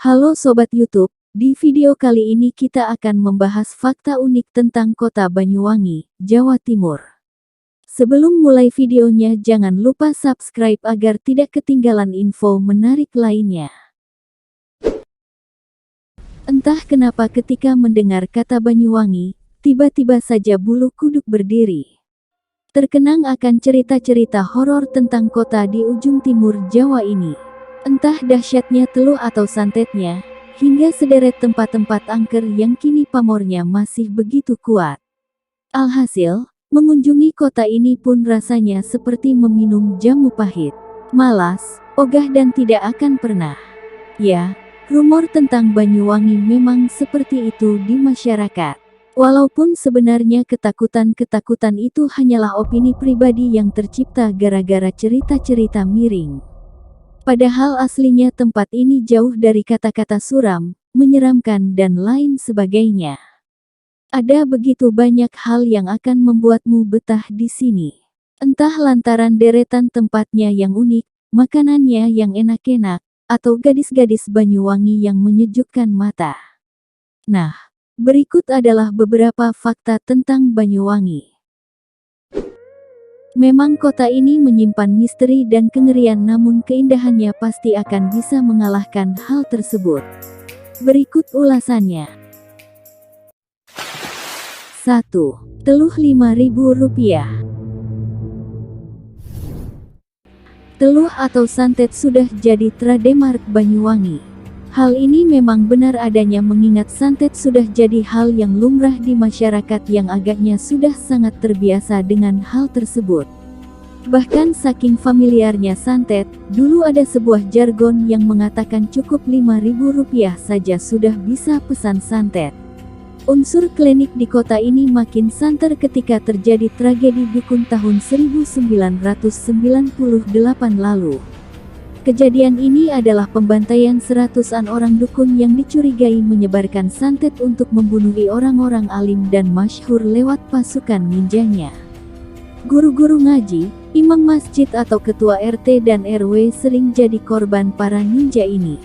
Halo Sobat YouTube, di video kali ini kita akan membahas fakta unik tentang kota Banyuwangi, Jawa Timur. Sebelum mulai videonya jangan lupa subscribe agar tidak ketinggalan info menarik lainnya. Entah kenapa ketika mendengar kata Banyuwangi, tiba-tiba saja bulu kuduk berdiri. Terkenang akan cerita-cerita horor tentang kota di ujung timur Jawa ini. Entah dahsyatnya Teluh atau santetnya, hingga sederet tempat-tempat angker yang kini pamornya masih begitu kuat. Alhasil, mengunjungi kota ini pun rasanya seperti meminum jamu pahit. Malas, ogah dan tidak akan pernah. Ya, rumor tentang Banyuwangi memang seperti itu di masyarakat. Walaupun sebenarnya ketakutan-ketakutan itu hanyalah opini pribadi yang tercipta gara-gara cerita-cerita miring. Padahal aslinya tempat ini jauh dari kata-kata suram, menyeramkan dan lain sebagainya. Ada begitu banyak hal yang akan membuatmu betah di sini. Entah lantaran deretan tempatnya yang unik, makanannya yang enak-enak, atau gadis-gadis Banyuwangi yang menyejukkan mata. Nah, berikut adalah beberapa fakta tentang Banyuwangi. Memang kota ini menyimpan misteri dan kengerian, namun keindahannya pasti akan bisa mengalahkan hal tersebut. Berikut ulasannya. 1. Teluh Rp5.000. Teluh atau santet sudah jadi trademark Banyuwangi. Hal ini memang benar adanya mengingat santet sudah jadi hal yang lumrah di masyarakat yang agaknya sudah sangat terbiasa dengan hal tersebut. Bahkan saking familiarnya santet, dulu ada sebuah jargon yang mengatakan cukup Rp5.000 saja sudah bisa pesan santet. Unsur klinik di kota ini makin santer ketika terjadi tragedi dukun tahun 1998 lalu. Kejadian ini adalah pembantaian seratusan orang dukun yang dicurigai menyebarkan santet untuk membunuh orang-orang alim dan masyhur lewat pasukan ninjanya. Guru-guru ngaji, imam masjid atau ketua RT dan RW sering jadi korban para ninja ini.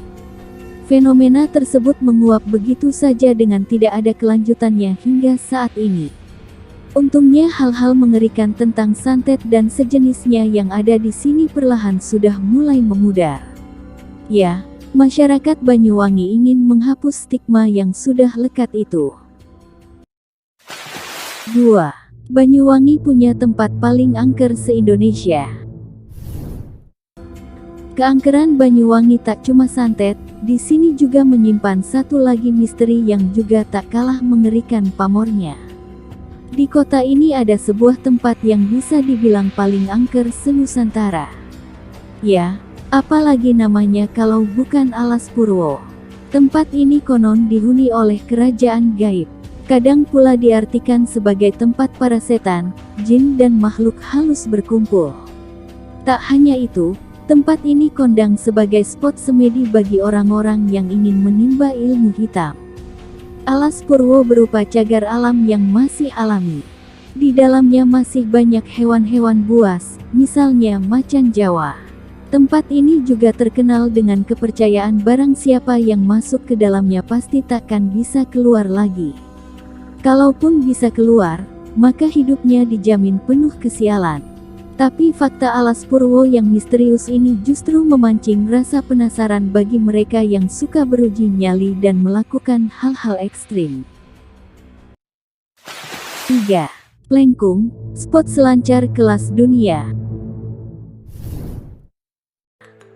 Fenomena tersebut menguap begitu saja dengan tidak ada kelanjutannya hingga saat ini. Untungnya hal-hal mengerikan tentang santet dan sejenisnya yang ada di sini perlahan sudah mulai memudar. Ya, masyarakat Banyuwangi ingin menghapus stigma yang sudah lekat itu. 2. Banyuwangi punya tempat paling angker se-Indonesia. Keangkeran Banyuwangi tak cuma santet, di sini juga menyimpan satu lagi misteri yang juga tak kalah mengerikan pamornya. Di kota ini ada sebuah tempat yang bisa dibilang paling angker se-Nusantara. Ya, apalagi namanya kalau bukan Alas Purwo. Tempat ini konon dihuni oleh kerajaan gaib. Kadang pula diartikan sebagai tempat para setan, jin dan makhluk halus berkumpul. Tak hanya itu, tempat ini kondang sebagai spot semedi bagi orang-orang yang ingin menimba ilmu hitam. Alas Purwo berupa cagar alam yang masih alami. Di dalamnya masih banyak hewan-hewan buas, misalnya macan Jawa. Tempat ini juga terkenal dengan kepercayaan barang siapa yang masuk ke dalamnya pasti takkan bisa keluar lagi. Kalaupun bisa keluar, maka hidupnya dijamin penuh kesialan. Tapi fakta Alas Purwo yang misterius ini justru memancing rasa penasaran bagi mereka yang suka beruji nyali dan melakukan hal-hal ekstrim. 3. Plengkung, spot selancar kelas dunia.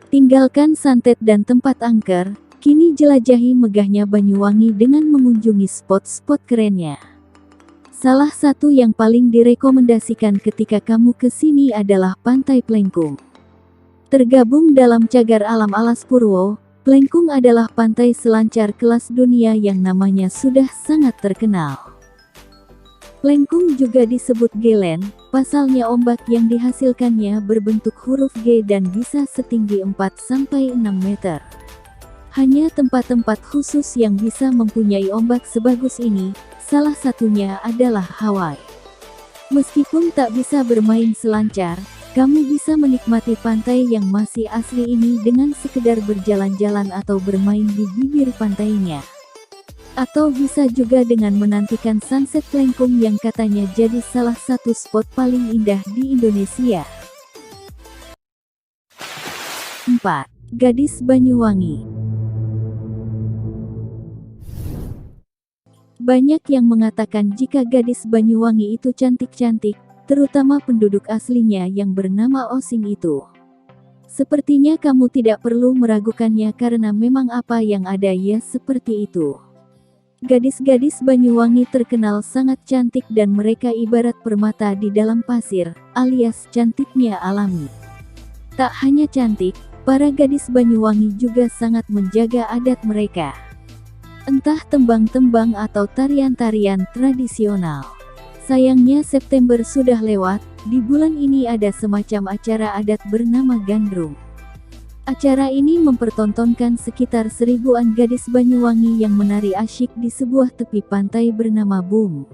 Tinggalkan santet dan tempat angker, kini jelajahi megahnya Banyuwangi dengan mengunjungi spot-spot kerennya. Salah satu yang paling direkomendasikan ketika kamu ke sini adalah Pantai Plengkung. Tergabung dalam cagar alam Alas Purwo, Plengkung adalah pantai selancar kelas dunia yang namanya sudah sangat terkenal. Plengkung juga disebut Gelen, pasalnya ombak yang dihasilkannya berbentuk huruf G dan bisa setinggi 4-6 meter. Hanya tempat-tempat khusus yang bisa mempunyai ombak sebagus ini, salah satunya adalah Hawaii. Meskipun tak bisa bermain selancar, Kamu bisa menikmati pantai yang masih asli ini dengan sekedar berjalan-jalan atau bermain di bibir pantainya. Atau bisa juga dengan menantikan sunset Lengkung yang katanya jadi salah satu spot paling indah di Indonesia. 4. Gadis Banyuwangi. Banyak yang mengatakan jika gadis Banyuwangi itu cantik-cantik, terutama penduduk aslinya yang bernama Osing itu. Sepertinya kamu tidak perlu meragukannya karena memang apa yang ada ya seperti itu. Gadis-gadis Banyuwangi terkenal sangat cantik dan mereka ibarat permata di dalam pasir, alias cantiknya alami. Tak hanya cantik, para gadis Banyuwangi juga sangat menjaga adat mereka. Entah tembang-tembang atau tarian-tarian tradisional. Sayangnya September sudah lewat, di bulan ini ada semacam acara adat bernama Gandrung. Acara ini mempertontonkan sekitar 1000-an gadis Banyuwangi yang menari asyik di sebuah tepi pantai bernama Bum.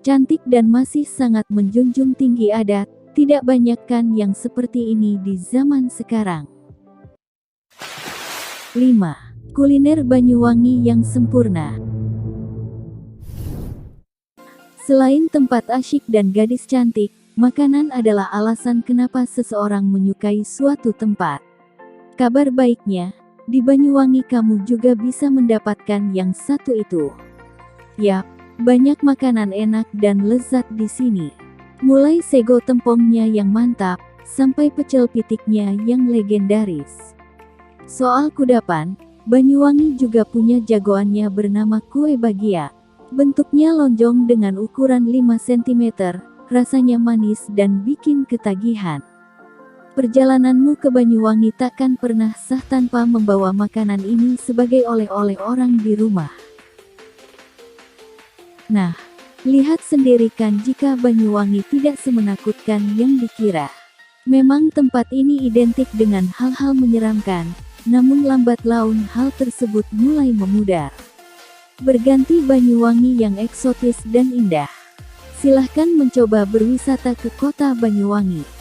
Cantik dan masih sangat menjunjung tinggi adat, tidak banyak kan yang seperti ini di zaman sekarang. 5. Kuliner Banyuwangi yang sempurna. Selain tempat asyik dan gadis cantik, makanan adalah alasan kenapa seseorang menyukai suatu tempat. Kabar baiknya, di Banyuwangi kamu juga bisa mendapatkan yang satu itu. Yap, banyak makanan enak dan lezat di sini. Mulai sego tempongnya yang mantap, sampai pecel pitiknya yang legendaris. Soal kudapan, Banyuwangi juga punya jagoannya bernama kue bagia. Bentuknya lonjong dengan ukuran 5 cm, rasanya manis dan bikin ketagihan. Perjalananmu ke Banyuwangi takkan pernah sah tanpa membawa makanan ini sebagai oleh-oleh orang di rumah. Nah, lihat sendiri kan jika Banyuwangi tidak semenakutkan yang dikira. Memang tempat ini identik dengan hal-hal menyeramkan, namun lambat laun hal tersebut mulai memudar. Berganti Banyuwangi yang eksotis dan indah. Silahkan mencoba berwisata ke kota Banyuwangi.